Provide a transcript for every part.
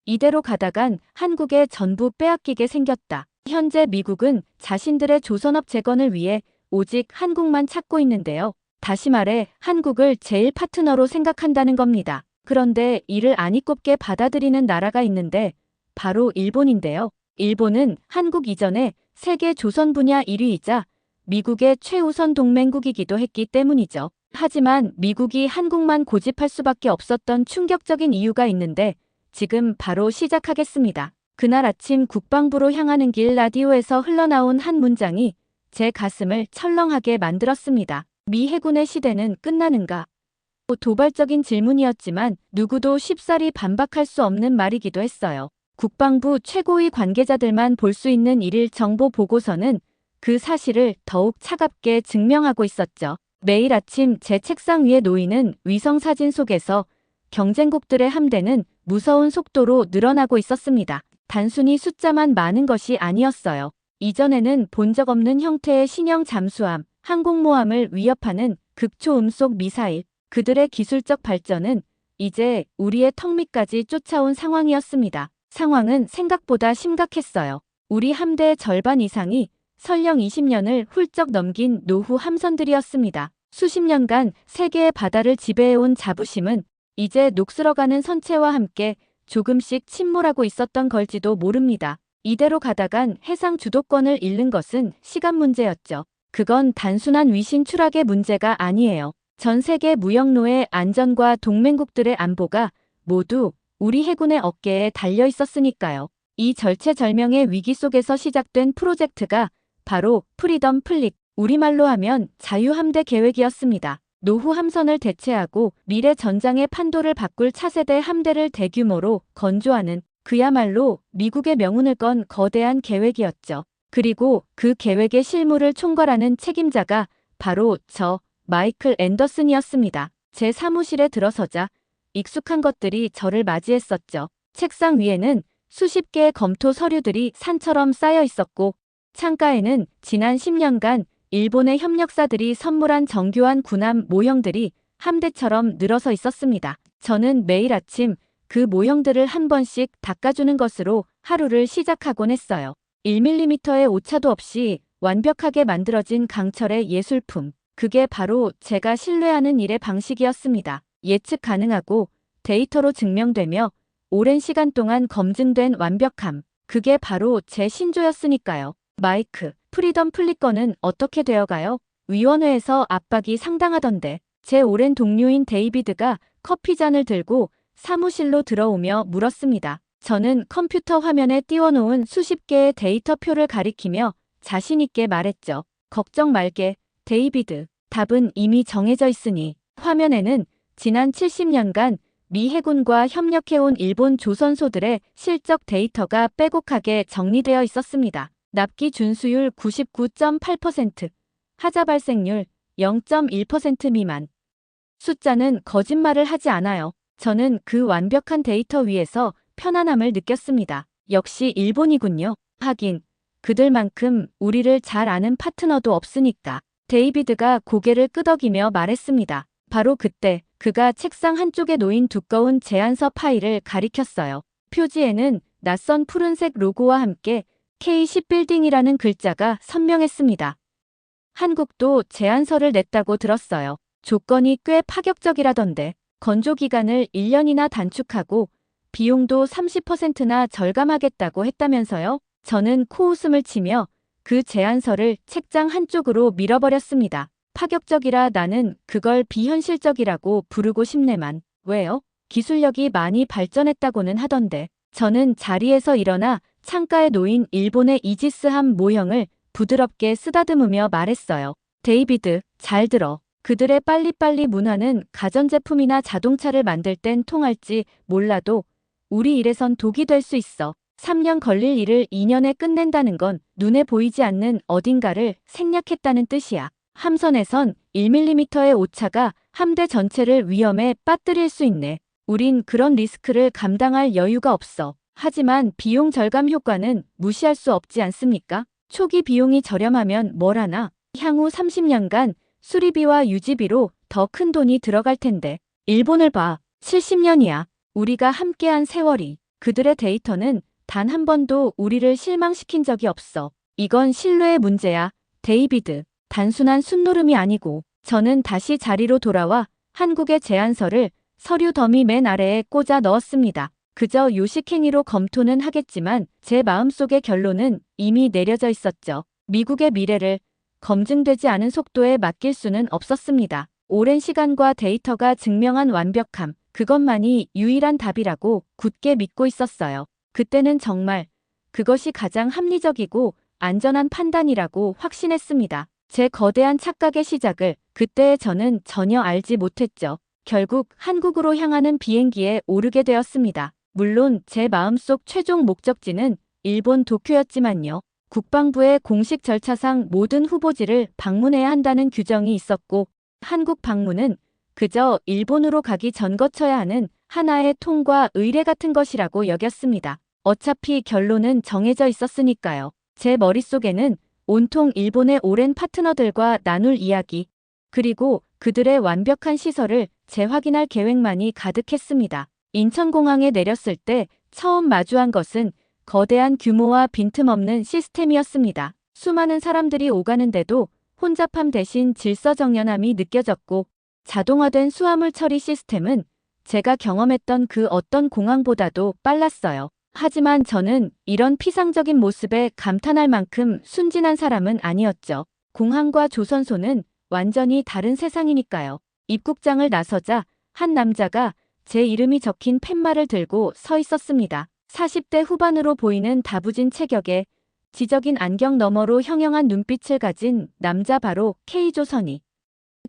이대로 가다간 한국의 전부 빼앗기게 생겼다. 현재 미국은 자신들의 조선업 재건을 위해 오직 한국만 찾고 있는데요. 다시 말해 한국을 제일 파트너로 생각한다는 겁니다. 그런데 이를 아니꼽게 받아들이는 나라가 있는데 바로 일본인데요. 일본은 한국 이전에 세계 조선 분야 1위이자 미국의 최우선 동맹국이기도 했기 때문이죠. 하지만 미국이 한국만 고집할 수밖에 없었던 충격적인 이유가 있는데 지금 바로 시작하겠습니다. 그날 아침 국방부로 향하는 길 라디오에서 흘러나온 한 문장이 제 가슴을 철렁하게 만들었습니다. 미 해군의 시대는 끝나는가? 도발적인 질문이었지만 누구도 쉽사리 반박할 수 없는 말이기도 했어요. 국방부 최고위 관계자들만 볼 수 있는 일일 정보 보고서는 그 사실을 더욱 차갑게 증명하고 있었죠. 매일 아침 제 책상 위에 놓이는 위성사진 속에서 경쟁국들의 함대는 무서운 속도로 늘어나고 있었습니다. 단순히 숫자만 많은 것이 아니었어요. 이전에는 본 적 없는 형태의 신형 잠수함, 항공모함을 위협하는 극초음속 미사일, 그들의 기술적 발전은 이제 우리의 턱 밑까지 쫓아온 상황이었습니다. 상황은 생각보다 심각했어요. 우리 함대의 절반 이상이 설령 20년을 훌쩍 넘긴 노후 함선들이었습니다. 수십 년간 세계의 바다를 지배해온 자부심은 이제 녹슬어가는 선체와 함께 조금씩 침몰하고 있었던 걸지도 모릅니다. 이대로 가다간 해상 주도권을 잃는 것은 시간 문제였죠. 그건 단순한 위신 추락의 문제가 아니에요. 전 세계 무역로의 안전과 동맹국들의 안보가 모두 우리 해군의 어깨에 달려 있었으니까요. 이 절체절명의 위기 속에서 시작된 프로젝트가 바로 프리덤 플릿, 우리말로 하면 자유함대 계획이었습니다. 노후 함선을 대체하고 미래 전장의 판도를 바꿀 차세대 함대를 대규모로 건조하는 그야말로 미국의 명운을 건 거대한 계획이었죠. 그리고 그 계획의 실무를 총괄하는 책임자가 바로 저 마이클 앤더슨이었습니다. 제 사무실에 들어서자 익숙한 것들이 저를 맞이했었죠. 책상 위에는 수십 개의 검토 서류들이 산처럼 쌓여 있었고 창가에는 지난 10년간 일본의 협력사들이 선물한 정교한 군함 모형들이 함대처럼 늘어서 있었습니다. 저는 매일 아침 그 모형들을 한 번씩 닦아주는 것으로 하루를 시작하곤 했어요. 1mm의 오차도 없이 완벽하게 만들어진 강철의 예술품. 그게 바로 제가 신뢰하는 일의 방식이었습니다. 예측 가능하고 데이터로 증명되며 오랜 시간 동안 검증된 완벽함. 그게 바로 제 신조였으니까요. 마이크, 프리덤 플릿 건은 어떻게 되어가요? 위원회에서 압박이 상당하던데 제 오랜 동료인 데이비드가 커피잔을 들고 사무실로 들어오며 물었습니다. 저는 컴퓨터 화면에 띄워놓은 수십 개의 데이터표를 가리키며 자신있게 말했죠. 걱정 말게, 데이비드. 답은 이미 정해져 있으니. 화면에는 지난 70년간 미 해군과 협력해온 일본 조선소들의 실적 데이터가 빼곡하게 정리되어 있었습니다. 납기 준수율 99.8%, 하자 발생률 0.1% 미만. 숫자는 거짓말을 하지 않아요. 저는 그 완벽한 데이터 위에서 편안함을 느꼈습니다. 역시 일본이군요. 하긴 그들만큼 우리를 잘 아는 파트너도 없으니까. 데이비드가 고개를 끄덕이며 말했습니다. 바로 그때 그가 책상 한쪽에 놓인 두꺼운 제안서 파일을 가리켰어요. 표지에는 낯선 푸른색 로고와 함께 K10 빌딩이라는 글자가 선명했습니다. 한국도 제안서를 냈다고 들었어요. 조건이 꽤 파격적이라던데 건조 기간을 1년이나 단축하고 비용도 30%나 절감하겠다고 했다면서요? 저는 코웃음을 치며 그 제안서를 책장 한쪽으로 밀어버렸습니다. 파격적이라 나는 그걸 비현실적이라고 부르고 싶네만. 왜요? 기술력이 많이 발전했다고는 하던데. 저는 자리에서 일어나 창가에 놓인 일본의 이지스함 모형을 부드럽게 쓰다듬으며 말했어요. 데이비드, 잘 들어. 그들의 빨리빨리 문화는 가전제품이나 자동차를 만들 땐 통할지 몰라도 우리 일에선 독이 될 수 있어. 3년 걸릴 일을 2년에 끝낸다는 건 눈에 보이지 않는 어딘가를 생략했다는 뜻이야. 함선에선 1mm의 오차가 함대 전체를 위험에 빠뜨릴 수 있네. 우린 그런 리스크를 감당할 여유가 없어. 하지만 비용 절감 효과는 무시할 수 없지 않습니까? 초기 비용이 저렴하면 뭘 하나? 향후 30년간 수리비와 유지비로 더 큰 돈이 들어갈 텐데. 일본을 봐. 70년이야. 우리가 함께한 세월이. 그들의 데이터는 단 한 번도 우리를 실망시킨 적이 없어. 이건 신뢰의 문제야, 데이비드. 단순한 순노름이 아니고. 저는 다시 자리로 돌아와 한국의 제안서를 서류 더미 맨 아래에 꽂아 넣었습니다. 그저 요식행위로 검토는 하겠지만 제 마음속의 결론은 이미 내려져 있었죠. 미국의 미래를 검증되지 않은 속도에 맡길 수는 없었습니다. 오랜 시간과 데이터가 증명한 완벽함, 그것만이 유일한 답이라고 굳게 믿고 있었어요. 그때는 정말 그것이 가장 합리적이고 안전한 판단이라고 확신했습니다. 제 거대한 착각의 시작을 그때의 저는 전혀 알지 못했죠. 결국 한국으로 향하는 비행기에 오르게 되었습니다. 물론 제 마음속 최종 목적지는 일본 도쿄였지만요. 국방부의 공식 절차상 모든 후보지를 방문해야 한다는 규정이 있었고 한국 방문은 그저 일본으로 가기 전 거쳐야 하는 하나의 통과 의례 같은 것이라고 여겼습니다. 어차피 결론은 정해져 있었으니까요. 제 머릿속에는 온통 일본의 오랜 파트너들과 나눌 이야기, 그리고 그들의 완벽한 시설을 재확인할 계획만이 가득했습니다. 인천공항에 내렸을 때 처음 마주한 것은 거대한 규모와 빈틈없는 시스템이었습니다. 수많은 사람들이 오가는데도 혼잡함 대신 질서정연함이 느껴졌고 자동화된 수화물 처리 시스템은 제가 경험했던 그 어떤 공항보다도 빨랐어요. 하지만 저는 이런 피상적인 모습에 감탄할 만큼 순진한 사람은 아니었죠. 공항과 조선소는 완전히 다른 세상이니까요. 입국장을 나서자 한 남자가 제 이름이 적힌 팻말을 들고 서 있었습니다. 40대 후반으로 보이는 다부진 체격에 지적인 안경 너머로 형형한 눈빛을 가진 남자, 바로 K조선이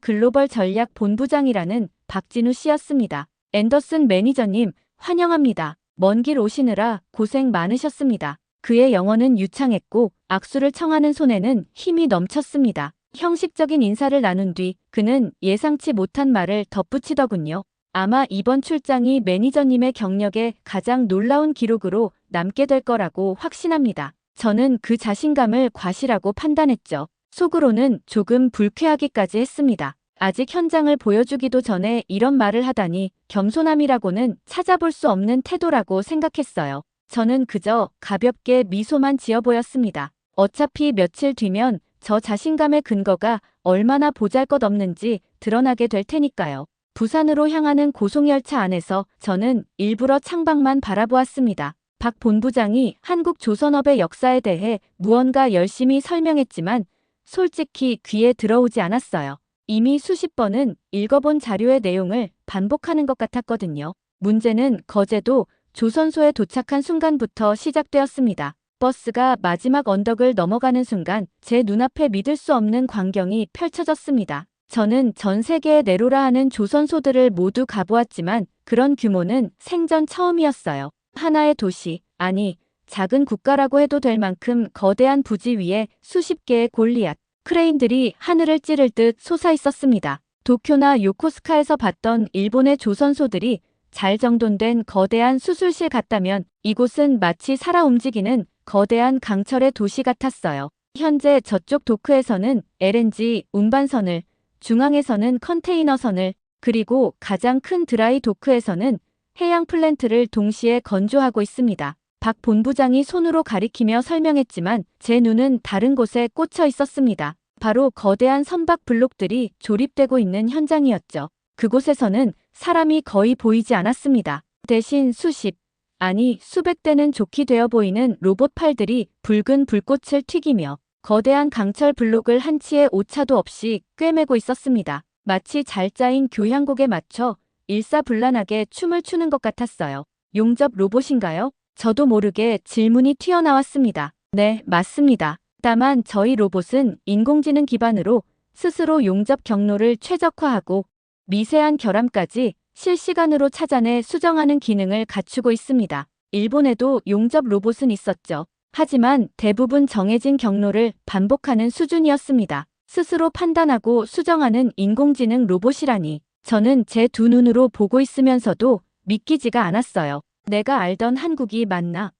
글로벌 전략 본부장이라는 박진우 씨였습니다. 앤더슨 매니저님, 환영합니다. 먼 길 오시느라 고생 많으셨습니다. 그의 영어는 유창했고 악수를 청하는 손에는 힘이 넘쳤습니다. 형식적인 인사를 나눈 뒤 그는 예상치 못한 말을 덧붙이더군요. 아마 이번 출장이 매니저님의 경력에 가장 놀라운 기록으로 남게 될 거라고 확신합니다. 저는 그 자신감을 과시라고 판단했죠. 속으로는 조금 불쾌하기까지 했습니다. 아직 현장을 보여주기도 전에 이런 말을 하다니 겸손함이라고는 찾아볼 수 없는 태도라고 생각했어요. 저는 그저 가볍게 미소만 지어 보였습니다. 어차피 며칠 뒤면 저 자신감의 근거가 얼마나 보잘것없는지 드러나게 될 테니까요. 부산으로 향하는 고속열차 안에서 저는 일부러 창밖만 바라보았습니다. 박 본부장이 한국 조선업의 역사에 대해 무언가 열심히 설명했지만 솔직히 귀에 들어오지 않았어요. 이미 수십 번은 읽어본 자료의 내용을 반복하는 것 같았거든요. 문제는 거제도 조선소에 도착한 순간부터 시작되었습니다. 버스가 마지막 언덕을 넘어가는 순간 제 눈앞에 믿을 수 없는 광경이 펼쳐졌습니다. 저는 전 세계에 내로라 하는 조선소들을 모두 가보았지만 그런 규모는 생전 처음이었어요. 하나의 도시, 아니 작은 국가라고 해도 될 만큼 거대한 부지 위에 수십 개의 골리앗, 크레인들이 하늘을 찌를 듯 솟아 있었습니다. 도쿄나 요코스카에서 봤던 일본의 조선소들이 잘 정돈된 거대한 수술실 같다면 이곳은 마치 살아 움직이는 거대한 강철의 도시 같았어요. 현재 저쪽 도크에서는 LNG 운반선을, 중앙에서는 컨테이너선을, 그리고 가장 큰 드라이 도크에서는 해양 플랜트를 동시에 건조하고 있습니다. 박 본부장이 손으로 가리키며 설명했지만 제 눈은 다른 곳에 꽂혀 있었습니다. 바로 거대한 선박 블록들이 조립되고 있는 현장이었죠. 그곳에서는 사람이 거의 보이지 않았습니다. 대신 수십, 아니 수백 대는 좋게 되어 보이는 로봇 팔들이 붉은 불꽃을 튀기며 거대한 강철 블록을 한치의 오차도 없이 꿰매고 있었습니다. 마치 잘 짜인 교향곡에 맞춰 일사불란하게 춤을 추는 것 같았어요. 용접 로봇인가요? 저도 모르게 질문이 튀어나왔습니다. 네, 맞습니다. 다만 저희 로봇은 인공지능 기반으로 스스로 용접 경로를 최적화하고 미세한 결함까지 실시간으로 찾아내 수정하는 기능을 갖추고 있습니다. 일본에도 용접 로봇은 있었죠. 하지만 대부분 정해진 경로를 반복하는 수준이었습니다. 스스로 판단하고 수정하는 인공지능 로봇이라니. 저는 제 두 눈으로 보고 있으면서도 믿기지가 않았어요. 내가 알던 한국이 맞나?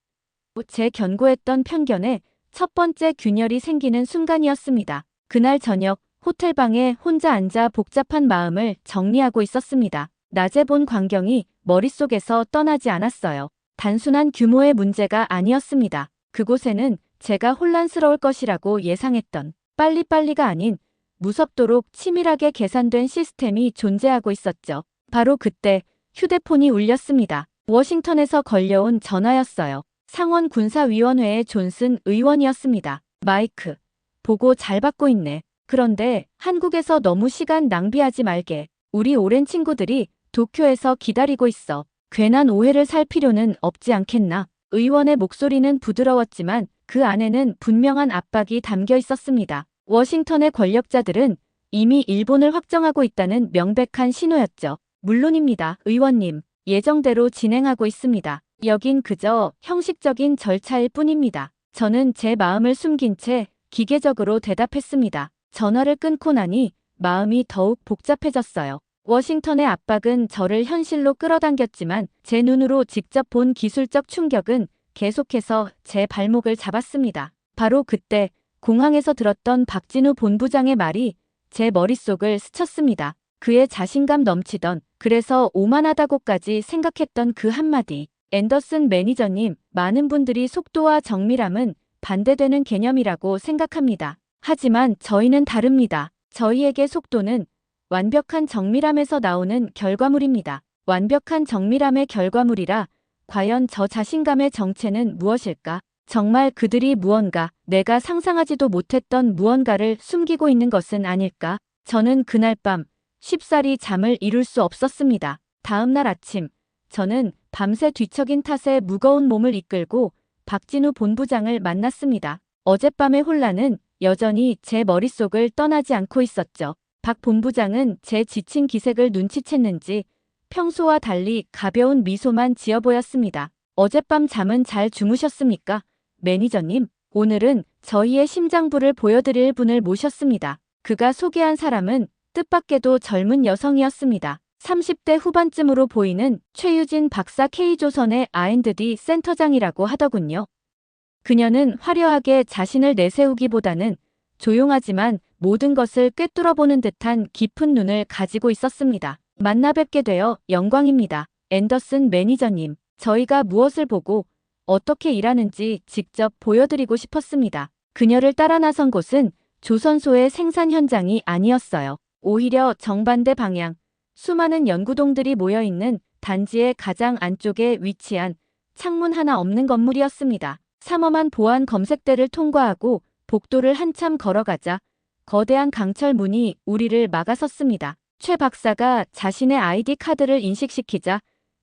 제 견고했던 편견에 첫 번째 균열이 생기는 순간이었습니다. 그날 저녁 호텔방에 혼자 앉아 복잡한 마음을 정리하고 있었습니다. 낮에 본 광경이 머릿속에서 떠나지 않았어요. 단순한 규모의 문제가 아니었습니다. 그곳에는 제가 혼란스러울 것이라고 예상했던 빨리빨리가 아닌 무섭도록 치밀하게 계산된 시스템이 존재하고 있었죠. 바로 그때 휴대폰이 울렸습니다. 워싱턴에서 걸려온 전화였어요. 상원 군사위원회의 존슨 의원이었습니다. 마이크, 보고 잘 받고 있네. 그런데 한국에서 너무 시간 낭비하지 말게. 우리 오랜 친구들이 도쿄에서 기다리고 있어. 괜한 오해를 살 필요는 없지 않겠나. 의원의 목소리는 부드러웠지만 그 안에는 분명한 압박이 담겨 있었습니다. 워싱턴의 권력자들은 이미 일본을 확정하고 있다는 명백한 신호였죠. 물론입니다, 의원님. 예정대로 진행하고 있습니다. 여긴 그저 형식적인 절차일 뿐입니다. 저는 제 마음을 숨긴 채 기계적으로 대답했습니다. 전화를 끊고 나니 마음이 더욱 복잡해졌어요. 워싱턴의 압박은 저를 현실로 끌어당겼지만 제 눈으로 직접 본 기술적 충격은 계속해서 제 발목을 잡았습니다. 바로 그때 공항에서 들었던 박진우 본부장의 말이 제 머릿속을 스쳤습니다. 그의 자신감 넘치던, 그래서 오만하다고까지 생각했던 그 한마디. 앤더슨 매니저님, 많은 분들이 속도와 정밀함은 반대되는 개념이라고 생각합니다. 하지만 저희는 다릅니다. 저희에게 속도는 완벽한 정밀함에서 나오는 결과물입니다. 완벽한 정밀함의 결과물이라 과연 저 자신감의 정체는 무엇일까? 정말 그들이 무언가, 내가 상상하지도 못했던 무언가를 숨기고 있는 것은 아닐까? 저는 그날 밤 쉽사리 잠을 이룰 수 없었습니다. 다음 날 아침, 저는 밤새 뒤척인 탓에 무거운 몸을 이끌고 박진우 본부장을 만났습니다. 어젯밤의 혼란은 여전히 제 머릿속을 떠나지 않고 있었죠. 박 본부장은 제 지친 기색을 눈치챘는지 평소와 달리 가벼운 미소만 지어 보였습니다. 어젯밤 잠은 잘 주무셨습니까? 매니저님, 오늘은 저희의 심장부를 보여드릴 분을 모셨습니다. 그가 소개한 사람은 뜻밖에도 젊은 여성이었습니다. 30대 후반쯤으로 보이는 최유진 박사 K조선의 R&D 센터장이라고 하더군요. 그녀는 화려하게 자신을 내세우기보다는 조용하지만 모든 것을 꿰뚫어보는 듯한 깊은 눈을 가지고 있었습니다. 만나 뵙게 되어 영광입니다. 앤더슨 매니저님, 저희가 무엇을 보고 어떻게 일하는지 직접 보여드리고 싶었습니다. 그녀를 따라 나선 곳은 조선소의 생산 현장이 아니었어요. 오히려 정반대 방향, 수많은 연구동들이 모여있는 단지의 가장 안쪽에 위치한 창문 하나 없는 건물이었습니다. 삼엄한 보안 검색대를 통과하고 복도를 한참 걸어가자 거대한 강철 문이 우리를 막아섰습니다. 최 박사가 자신의 아이디 카드를 인식시키자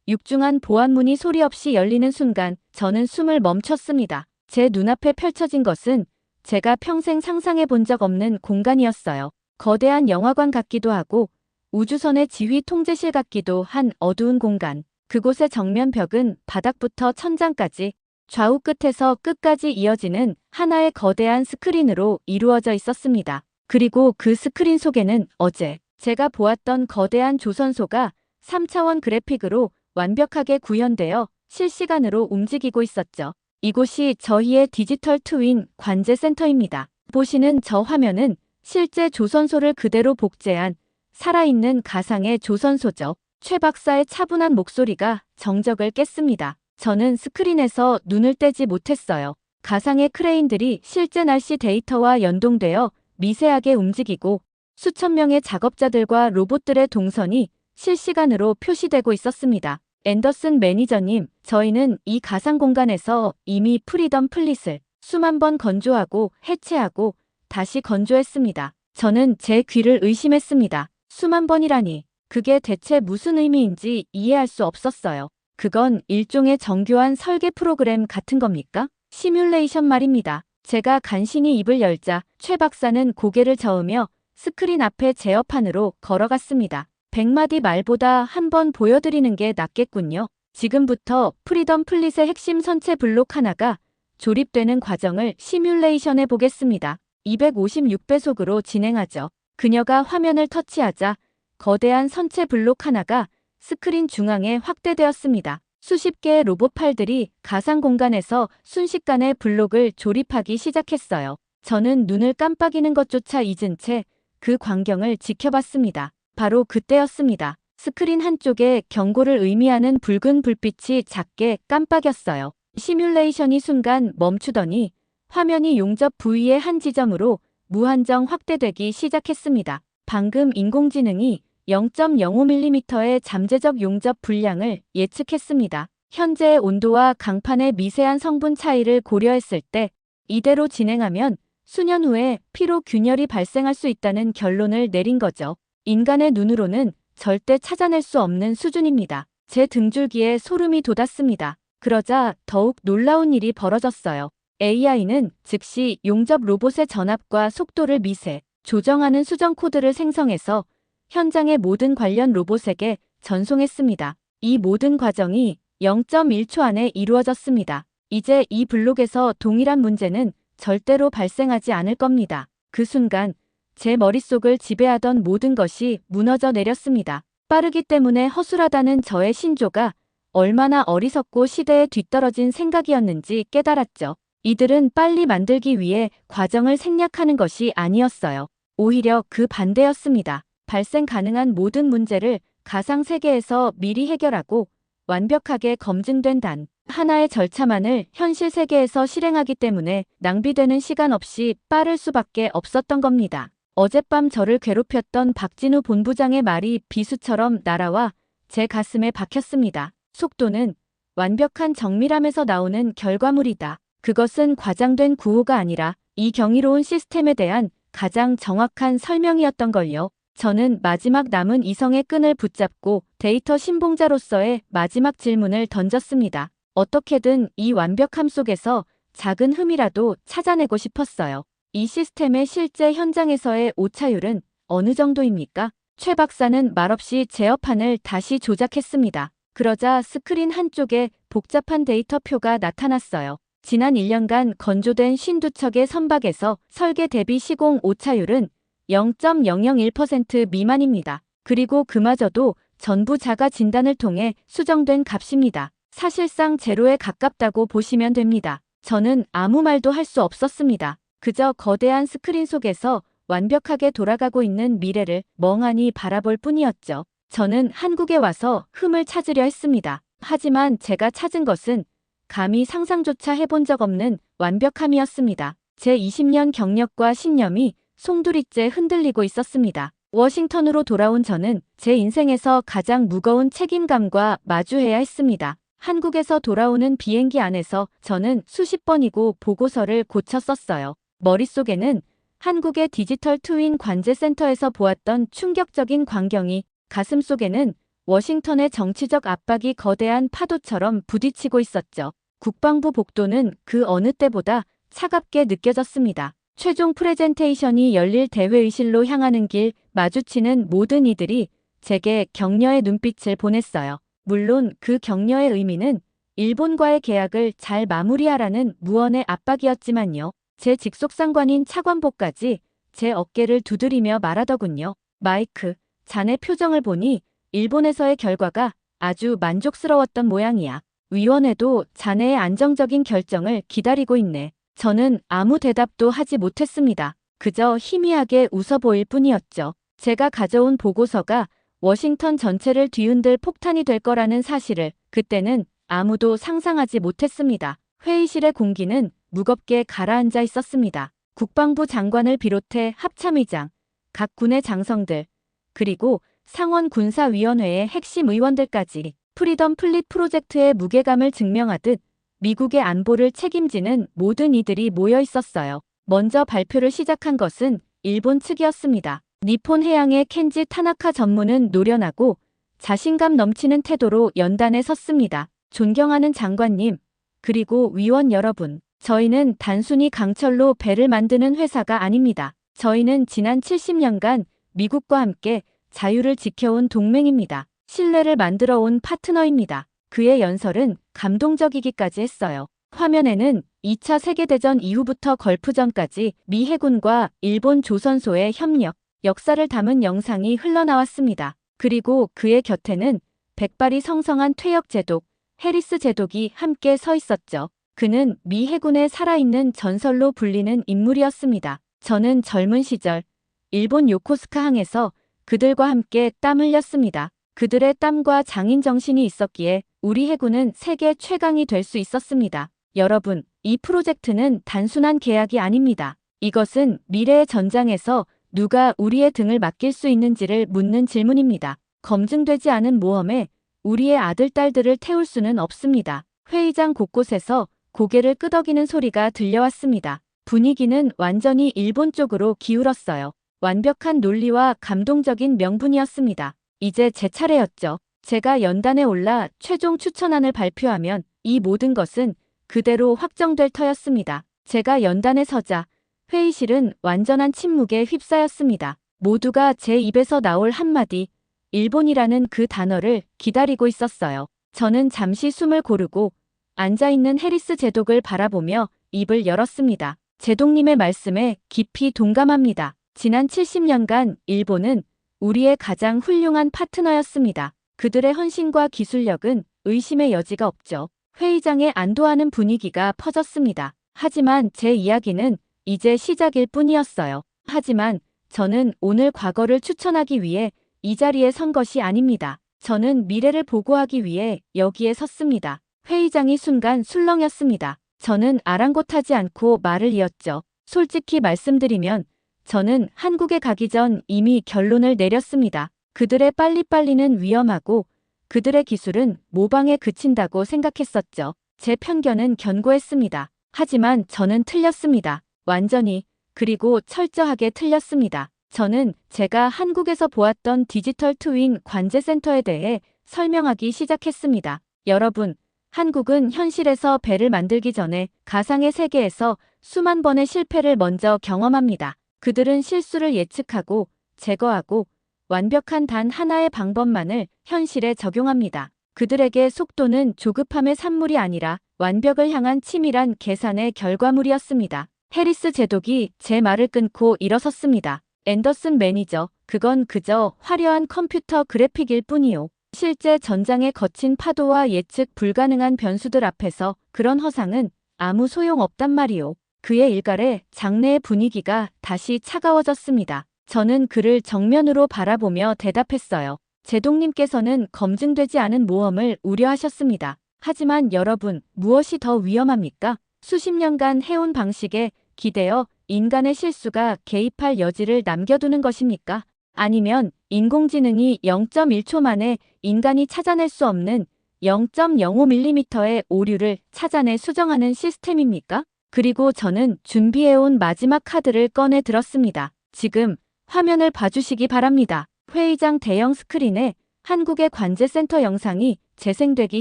육중한 보안문이 소리 없이 열리는 순간 저는 숨을 멈췄습니다. 제 눈앞에 펼쳐진 것은 제가 평생 상상해 본 적 없는 공간이었어요. 거대한 영화관 같기도 하고 우주선의 지휘 통제실 같기도 한 어두운 공간. 그곳의 정면 벽은 바닥부터 천장까지 좌우 끝에서 끝까지 이어지는 하나의 거대한 스크린으로 이루어져 있었습니다. 그리고 그 스크린 속에는 어제 제가 보았던 거대한 조선소가 3차원 그래픽으로 완벽하게 구현되어 실시간으로 움직이고 있었죠. 이곳이 저희의 디지털 트윈 관제센터입니다. 보시는 저 화면은 실제 조선소를 그대로 복제한 살아있는 가상의 조선소죠. 최 박사의 차분한 목소리가 정적을 깼습니다. 저는 스크린에서 눈을 떼지 못했어요. 가상의 크레인들이 실제 날씨 데이터와 연동되어 미세하게 움직이고 수천 명의 작업자들과 로봇들의 동선이 실시간으로 표시되고 있었습니다. 앤더슨 매니저님, 저희는 이 가상 공간에서 이미 프리덤 플릿을 수만 번 건조하고 해체하고 다시 건조했습니다. 저는 제 귀를 의심했습니다. 수만 번이라니, 그게 대체 무슨 의미인지 이해할 수 없었어요. 그건 일종의 정교한 설계 프로그램 같은 겁니까? 시뮬레이션 말입니다. 제가 간신히 입을 열자 최 박사는 고개를 저으며 스크린 앞에 제어판으로 걸어갔습니다. 100마디 말보다 한 번 보여드리는 게 낫겠군요. 지금부터 프리덤 플릿의 핵심 선체 블록 하나가 조립되는 과정을 시뮬레이션해 보겠습니다. 256배속으로 진행하죠. 그녀가 화면을 터치하자 거대한 선체 블록 하나가 스크린 중앙에 확대되었습니다. 수십 개의 로봇 팔들이 가상 공간에서 순식간에 블록을 조립하기 시작했어요. 저는 눈을 깜빡이는 것조차 잊은 채 그 광경을 지켜봤습니다. 바로 그때였습니다. 스크린 한쪽에 경고를 의미하는 붉은 불빛이 작게 깜빡였어요. 시뮬레이션이 순간 멈추더니 화면이 용접 부위의 한 지점으로 무한정 확대되기 시작했습니다. 방금 인공지능이 0.05mm의 잠재적 용접 분량을 예측했습니다. 현재의 온도와 강판의 미세한 성분 차이를 고려했을 때 이대로 진행하면 수년 후에 피로 균열이 발생할 수 있다는 결론을 내린 거죠. 인간의 눈으로는 절대 찾아낼 수 없는 수준입니다. 제 등줄기에 소름이 돋았습니다. 그러자 더욱 놀라운 일이 벌어졌어요. AI는 즉시 용접 로봇의 전압과 속도를 미세 조정하는 수정 코드를 생성해서 현장의 모든 관련 로봇에게 전송했습니다. 이 모든 과정이 0.1초 안에 이루어졌습니다. 이제 이 블록에서 동일한 문제는 절대로 발생하지 않을 겁니다. 그 순간 제 머릿속을 지배하던 모든 것이 무너져 내렸습니다. 빠르기 때문에 허술하다는 저의 신조가 얼마나 어리석고 시대에 뒤떨어진 생각이었는지 깨달았죠. 이들은 빨리 만들기 위해 과정을 생략하는 것이 아니었어요. 오히려 그 반대였습니다. 발생 가능한 모든 문제를 가상 세계에서 미리 해결하고 완벽하게 검증된 단 하나의 절차만을 현실 세계에서 실행하기 때문에 낭비되는 시간 없이 빠를 수밖에 없었던 겁니다. 어젯밤 저를 괴롭혔던 박진우 본부장의 말이 비수처럼 날아와 제 가슴에 박혔습니다. 속도는 완벽한 정밀함에서 나오는 결과물이다. 그것은 과장된 구호가 아니라 이 경이로운 시스템에 대한 가장 정확한 설명이었던걸요. 저는 마지막 남은 이성의 끈을 붙잡고 데이터 신봉자로서의 마지막 질문을 던졌습니다. 어떻게든 이 완벽함 속에서 작은 흠이라도 찾아내고 싶었어요. 이 시스템의 실제 현장에서의 오차율은 어느 정도입니까? 최 박사는 말없이 제어판을 다시 조작했습니다. 그러자 스크린 한쪽에 복잡한 데이터표가 나타났어요. 지난 1년간 건조된 52척의 선박에서 설계 대비 시공 오차율은 0.001% 미만입니다. 그리고 그마저도 전부 자가 진단을 통해 수정된 값입니다. 사실상 제로에 가깝다고 보시면 됩니다. 저는 아무 말도 할 수 없었습니다. 그저 거대한 스크린 속에서 완벽하게 돌아가고 있는 미래를 멍하니 바라볼 뿐이었죠. 저는 한국에 와서 흠을 찾으려 했습니다. 하지만 제가 찾은 것은 감히 상상조차 해본 적 없는 완벽함이었습니다. 제 20년 경력과 신념이 송두리째 흔들리고 있었습니다. 워싱턴으로 돌아온 저는 제 인생에서 가장 무거운 책임감과 마주해야 했습니다. 한국에서 돌아오는 비행기 안에서 저는 수십 번이고 보고서를 고쳐 썼어요. 머릿속에는 한국의 디지털 트윈 관제센터에서 보았던 충격적인 광경이, 가슴속에는 워싱턴의 정치적 압박이 거대한 파도처럼 부딪히고 있었죠. 국방부 복도는 그 어느 때보다 차갑게 느껴졌습니다. 최종 프레젠테이션이 열릴 대회의실로 향하는 길, 마주치는 모든 이들이 제게 격려의 눈빛을 보냈어요. 물론 그 격려의 의미는 일본과의 계약을 잘 마무리하라는 무언의 압박이었지만요. 제 직속상관인 차관보까지 제 어깨를 두드리며 말하더군요. 마이크, 자네 표정을 보니 일본에서의 결과가 아주 만족스러웠던 모양이야. 위원회도 자네의 안정적인 결정을 기다리고 있네. 저는 아무 대답도 하지 못했습니다. 그저 희미하게 웃어 보일 뿐이었죠. 제가 가져온 보고서가 워싱턴 전체를 뒤흔들 폭탄이 될 거라는 사실을 그때는 아무도 상상하지 못했습니다. 회의실의 공기는 무겁게 가라앉아 있었습니다. 국방부 장관을 비롯해 합참의장, 각 군의 장성들, 그리고 상원군사위원회의 핵심 의원들까지 프리덤 플릿 프로젝트의 무게감을 증명하듯 미국의 안보를 책임지는 모든 이들이 모여 있었어요. 먼저 발표를 시작한 것은 일본 측이었습니다. 니폰 해양의 켄지 타나카 전무는 노련하고 자신감 넘치는 태도로 연단에 섰습니다. 존경하는 장관님, 그리고 위원 여러분, 저희는 단순히 강철로 배를 만드는 회사가 아닙니다. 저희는 지난 70년간 미국과 함께 자유를 지켜온 동맹입니다. 신뢰를 만들어 온 파트너입니다. 그의 연설은 감동적이기까지 했어요. 화면에는 2차 세계대전 이후부터 걸프전까지 미 해군과 일본 조선소의 협력, 역사를 담은 영상이 흘러나왔습니다. 그리고 그의 곁에는 백발이 성성한 퇴역 제독, 해리스 제독이 함께 서 있었죠. 그는 미 해군의 살아있는 전설로 불리는 인물이었습니다. 저는 젊은 시절 일본 요코스카 항에서 그들과 함께 땀 흘렸습니다. 그들의 땀과 장인 정신이 있었기에 우리 해군은 세계 최강이 될 수 있었습니다. 여러분, 이 프로젝트는 단순한 계약이 아닙니다. 이것은 미래의 전장에서 누가 우리의 등을 맡길 수 있는지를 묻는 질문입니다. 검증되지 않은 모험에 우리의 아들, 딸들을 태울 수는 없습니다. 회의장 곳곳에서 고개를 끄덕이는 소리가 들려왔습니다. 분위기는 완전히 일본 쪽으로 기울었어요. 완벽한 논리와 감동적인 명분이었습니다. 이제 제 차례였죠. 제가 연단에 올라 최종 추천안을 발표하면 이 모든 것은 그대로 확정될 터였습니다. 제가 연단에 서자 회의실은 완전한 침묵에 휩싸였습니다. 모두가 제 입에서 나올 한마디, 일본이라는 그 단어를 기다리고 있었어요. 저는 잠시 숨을 고르고 앉아있는 해리스 제독을 바라보며 입을 열었습니다. 제독님의 말씀에 깊이 동감합니다. 지난 70년간 일본은 우리의 가장 훌륭한 파트너였습니다. 그들의 헌신과 기술력은 의심의 여지가 없죠. 회의장에 안도하는 분위기가 퍼졌습니다. 하지만 제 이야기는 이제 시작일 뿐이었어요. 하지만 저는 오늘 과거를 추천하기 위해 이 자리에 선 것이 아닙니다. 저는 미래를 보고하기 위해 여기에 섰습니다. 회의장이 순간 술렁였습니다. 저는 아랑곳하지 않고 말을 이었죠. 솔직히 말씀드리면 저는 한국에 가기 전 이미 결론을 내렸습니다. 그들의 빨리빨리는 위험하고 그들의 기술은 모방에 그친다고 생각했었죠. 제 편견은 견고했습니다. 하지만 저는 틀렸습니다. 완전히, 그리고 철저하게 틀렸습니다. 저는 제가 한국에서 보았던 디지털 트윈 관제센터에 대해 설명하기 시작했습니다. 여러분, 한국은 현실에서 배를 만들기 전에 가상의 세계에서 수만 번의 실패를 먼저 경험합니다. 그들은 실수를 예측하고 제거하고 완벽한 단 하나의 방법만을 현실에 적용합니다. 그들에게 속도는 조급함의 산물이 아니라 완벽을 향한 치밀한 계산의 결과물이었습니다. 해리스 제독이 제 말을 끊고 일어섰습니다. 앤더슨 매니저, 그건 그저 화려한 컴퓨터 그래픽일 뿐이요. 실제 전장의 거친 파도와 예측 불가능한 변수들 앞에서 그런 허상은 아무 소용없단 말이요. 그의 일갈에 장내의 분위기가 다시 차가워졌습니다. 저는 그를 정면으로 바라보며 대답했어요. 제독님께서는 검증되지 않은 모험을 우려하셨습니다. 하지만 여러분, 무엇이 더 위험합니까? 수십 년간 해온 방식에 기대어 인간의 실수가 개입할 여지를 남겨두는 것입니까? 아니면 인공지능이 0.1초 만에 인간이 찾아낼 수 없는 0.05mm의 오류를 찾아내 수정하는 시스템입니까? 그리고 저는 준비해온 마지막 카드를 꺼내 들었습니다. 지금 화면을 봐주시기 바랍니다. 회의장 대형 스크린에 한국의 관제센터 영상이 재생되기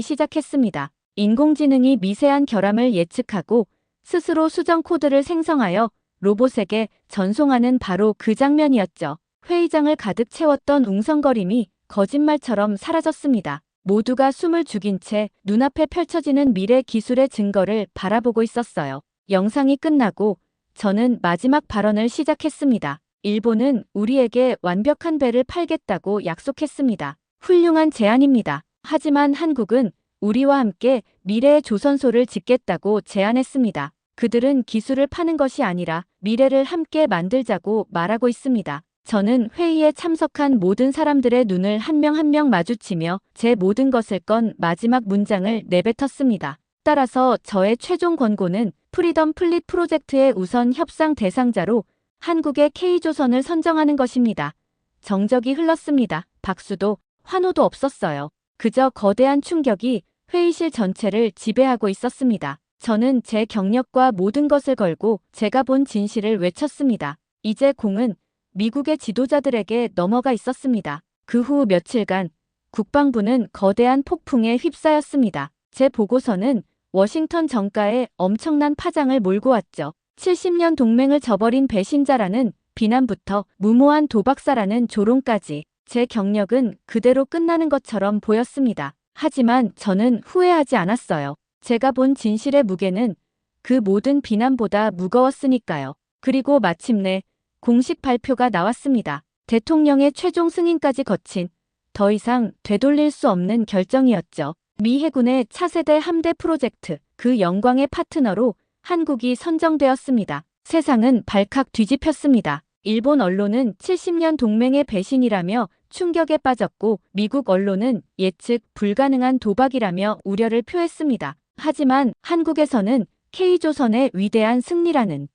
시작했습니다. 인공지능이 미세한 결함을 예측하고 스스로 수정 코드를 생성하여 로봇에게 전송하는 바로 그 장면이었죠. 회의장을 가득 채웠던 웅성거림이 거짓말처럼 사라졌습니다. 모두가 숨을 죽인 채 눈앞에 펼쳐지는 미래 기술의 증거를 바라보고 있었어요. 영상이 끝나고 저는 마지막 발언을 시작했습니다. 일본은 우리에게 완벽한 배를 팔겠다고 약속했습니다. 훌륭한 제안입니다. 하지만 한국은 우리와 함께 미래의 조선소를 짓겠다고 제안했습니다. 그들은 기술을 파는 것이 아니라 미래를 함께 만들자고 말하고 있습니다. 저는 회의에 참석한 모든 사람들의 눈을 한 명 한 명 마주치며 제 모든 것을 건 마지막 문장을 내뱉었습니다. 따라서 저의 최종 권고는 프리덤 플릿 프로젝트의 우선 협상 대상자로 한국의 K조선을 선정하는 것입니다. 정적이 흘렀습니다. 박수도 환호도 없었어요. 그저 거대한 충격이 회의실 전체를 지배하고 있었습니다. 저는 제 경력과 모든 것을 걸고 제가 본 진실을 외쳤습니다. 이제 공은 미국의 지도자들에게 넘어가 있었습니다. 그 후 며칠간 국방부는 거대한 폭풍에 휩싸였습니다. 제 보고서는 워싱턴 정가에 엄청난 파장을 몰고 왔죠. 70년 동맹을 저버린 배신자라는 비난부터 무모한 도박사라는 조롱까지 제 경력은 그대로 끝나는 것처럼 보였습니다. 하지만 저는 후회하지 않았어요. 제가 본 진실의 무게는 그 모든 비난보다 무거웠으니까요. 그리고 마침내 공식 발표가 나왔습니다. 대통령의 최종 승인까지 거친 더 이상 되돌릴 수 없는 결정이었죠. 미 해군의 차세대 함대 프로젝트, 그 영광의 파트너로 한국이 선정되었습니다. 세상은 발칵 뒤집혔습니다. 일본 언론은 70년 동맹의 배신이라며 충격에 빠졌고 미국 언론은 예측 불가능한 도박이라며 우려를 표했습니다. 하지만 한국에서는 K조선의 위대한 승리라는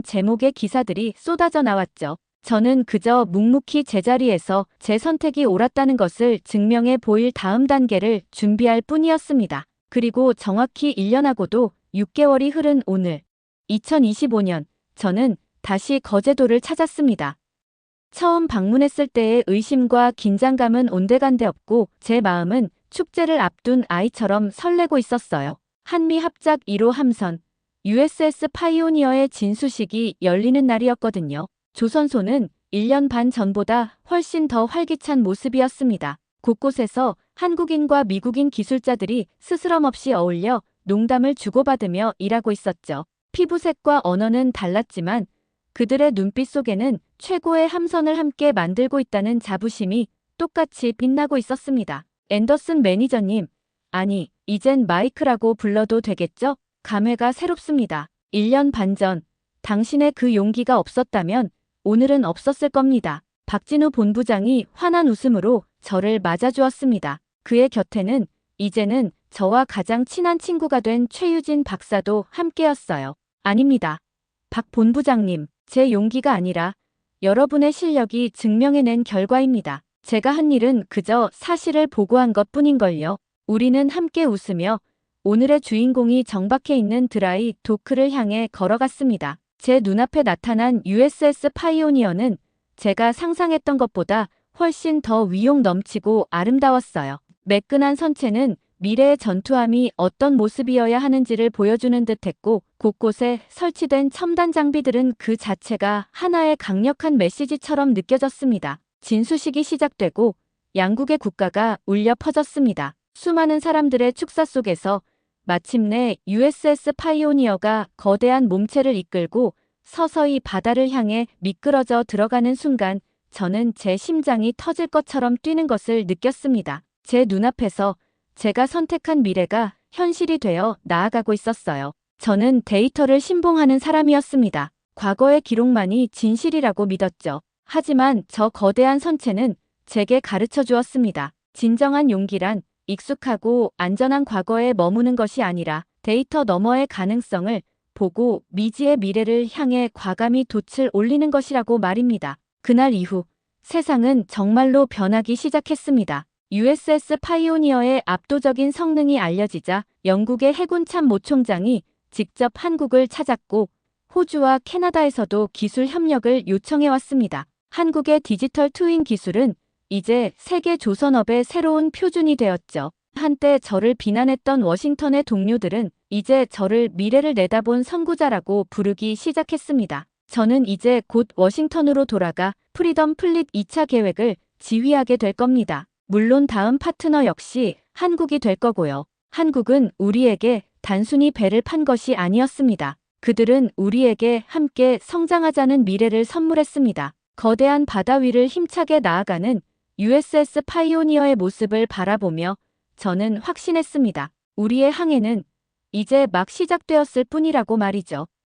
제목의 기사들이 쏟아져 나왔죠. 저는 그저 묵묵히 제자리에서 제 선택이 옳았다는 것을 증명해 보일 다음 단계를 준비할 뿐이었습니다. 그리고 정확히 1년하고도 6개월이 흐른 오늘 2025년 저는 다시 거제도를 찾았습니다. 처음 방문했을 때의 의심과 긴장감은 온데간데 없고 제 마음은 축제를 앞둔 아이처럼 설레고 있었어요. 한미 합작 1호 함선 USS 파이오니어의 진수식이 열리는 날이었거든요. 조선소는 1년 반 전보다 훨씬 더 활기찬 모습이었습니다. 곳곳에서 한국인과 미국인 기술자들이 스스럼 없이 어울려 농담을 주고받으며 일하고 있었죠. 피부색과 언어는 달랐지만 그들의 눈빛 속에는 최고의 함선을 함께 만들고 있다는 자부심이 똑같이 빛나고 있었습니다. 앤더슨 매니저님, 아니, 이젠 마이크라고 불러도 되겠죠? 감회가 새롭습니다. 1년 반 전, 당신의 그 용기가 없었다면 오늘은 없었을 겁니다. 박진우 본부장이 환한 웃음으로 저를 맞아주었습니다. 그의 곁에는 이제는 저와 가장 친한 친구가 된 최유진 박사도 함께였어요. 아닙니다. 박 본부장님, 제 용기가 아니라 여러분의 실력이 증명해낸 결과입니다. 제가 한 일은 그저 사실을 보고한 것뿐인걸요. 우리는 함께 웃으며 오늘의 주인공이 정박해 있는 드라이 도크를 향해 걸어갔습니다. 제 눈앞에 나타난 USS 파이오니어는 제가 상상했던 것보다 훨씬 더 위용 넘치고 아름다웠어요. 매끈한 선체는 미래의 전투함이 어떤 모습이어야 하는지를 보여주는 듯했고 곳곳에 설치된 첨단 장비들은 그 자체가 하나의 강력한 메시지처럼 느껴졌습니다. 진수식이 시작되고 양국의 국가가 울려 퍼졌습니다. 수많은 사람들의 축사 속에서 마침내 USS 파이오니어가 거대한 몸체를 이끌고 서서히 바다를 향해 미끄러져 들어가는 순간 저는 제 심장이 터질 것처럼 뛰는 것을 느꼈습니다. 제 눈앞에서 제가 선택한 미래가 현실이 되어 나아가고 있었어요. 저는 데이터를 신봉하는 사람이었습니다. 과거의 기록만이 진실이라고 믿었죠. 하지만 저 거대한 선체는 제게 가르쳐 주었습니다. 진정한 용기란 익숙하고 안전한 과거에 머무는 것이 아니라 데이터 너머의 가능성을 보고 미지의 미래를 향해 과감히 돛을 올리는 것이라고 말입니다. 그날 이후 세상은 정말로 변하기 시작했습니다. USS 파이오니어의 압도적인 성능이 알려지자 영국의 해군 참모 총장이 직접 한국을 찾았고 호주와 캐나다에서도 기술 협력을 요청해왔습니다. 한국의 디지털 트윈 기술은 이제 세계 조선업의 새로운 표준이 되었죠. 한때 저를 비난했던 워싱턴의 동료들은 이제 저를 미래를 내다본 선구자라고 부르기 시작했습니다. 저는 이제 곧 워싱턴으로 돌아가 프리덤 플릿 2차 계획을 지휘하게 될 겁니다. 물론 다음 파트너 역시 한국이 될 거고요. 한국은 우리에게 단순히 배를 판 것이 아니었습니다. 그들은 우리에게 함께 성장하자는 미래를 선물했습니다. 거대한 바다 위를 힘차게 나아가는 USS 파이오니어의 모습을 바라보며 저는 확신했습니다. 우리의 항해는 이제 막 시작되었을 뿐이라고 말이죠.